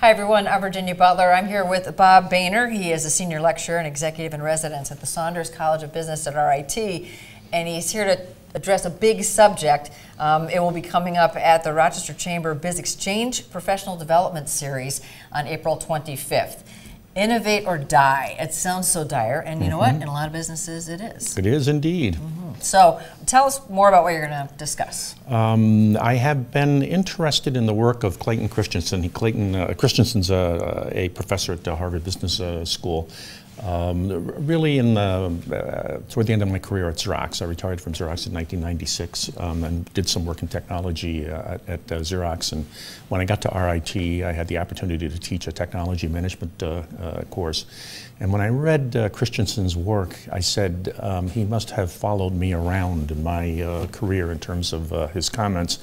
Hi everyone, I'm Virginia Butler. I'm here with Bob Boehner. He is a senior lecturer and executive in residence at the Saunders College of Business at RIT, and he's here to address a big subject. It will be coming up at the Rochester Chamber Biz Exchange Professional Development Series on April 25th. Innovate or die. It sounds so dire, and you know what? In a lot of businesses, it is. It is indeed. So tell us more about what you're going to discuss. I have been interested in the work of Clayton Christensen. Christensen's a professor at the Harvard Business School. Really toward the end of my career at Xerox. I retired from Xerox in 1996 and did some work in technology at Xerox. And when I got to RIT, I had the opportunity to teach a technology management course. And when I read Christensen's work, I said he must have followed me around in my career in terms of his comments.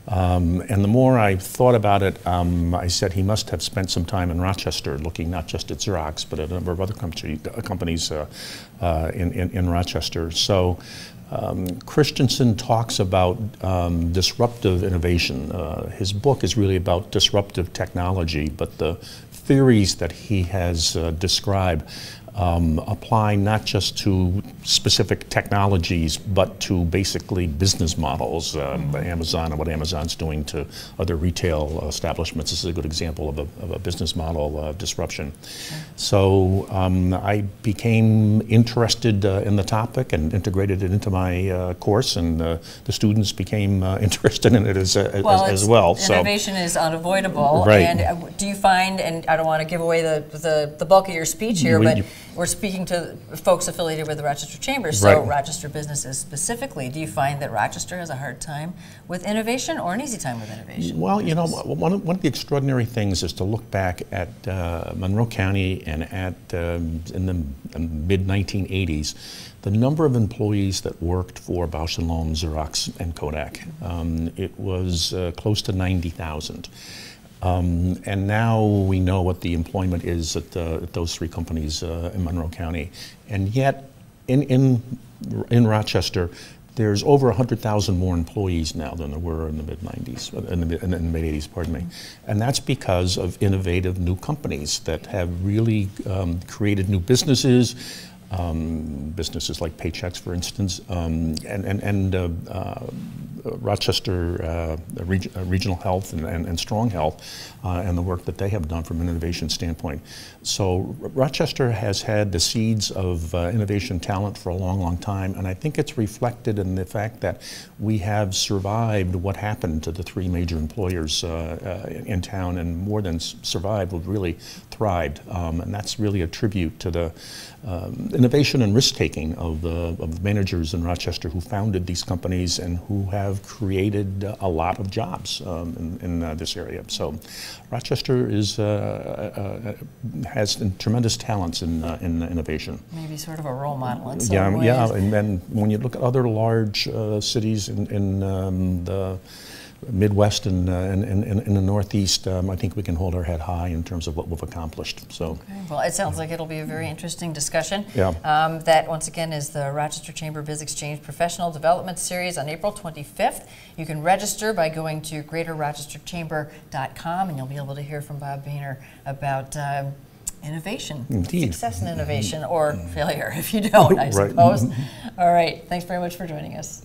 And the more I thought about it, I said he must have spent some time in Rochester looking not just at Xerox, but at a number of other companies in Rochester. So Christensen talks about disruptive innovation. His book is really about disruptive technology, but the theories that he has described apply not just to specific technologies, but to basically business models. Amazon and what Amazon's doing to other retail establishments. This is a good example of a business model disruption. So I became interested in the topic and integrated it into my course, and the students became interested in it as well. Innovation is unavoidable. Right. And do you find, and I don't want to give away the bulk of your speech here, but we're speaking to folks affiliated with the Rochester Chamber, so Rochester businesses specifically. Do you find that Rochester has a hard time with innovation or an easy time with innovation? Well, you know, one of the extraordinary things is to look back at Monroe County and at in the mid-1980s, the number of employees that worked for Bausch & Lomb, Xerox, and Kodak. It was close to 90,000. And now we know what the employment is at those three companies in Monroe County. And yet, in Rochester, there's over 100,000 more employees now than there were in the mid-90s, in the mid-80s, pardon me. And that's because of innovative new companies that have really created new businesses, businesses like Paychex, for instance, Rochester Regional Health and Strong Health and the work that they have done from an innovation standpoint. So Rochester has had the seeds of innovation talent for a long, long time, and I think it's reflected in the fact that we have survived what happened to the three major employers in town, and more than survived, we've really thrived. And that's really a tribute to the innovation and risk-taking of the managers in Rochester who founded these companies and who have created a lot of jobs in this area. So Rochester has tremendous talents in innovation. Maybe sort of a role model in some ways. Yeah, and then when you look at other large cities in the Midwest and in the Northeast, I think we can hold our head high in terms of what we've accomplished. So, okay. Well, it sounds like it'll be a very interesting discussion. Yeah. That once again is the Rochester Chamber Biz Exchange Professional Development Series on April 25th. You can register by going to greaterrochesterchamber.com, and you'll be able to hear from Bob Boehner about innovation, success in innovation, or failure if you don't, I suppose. All right. Thanks very much for joining us.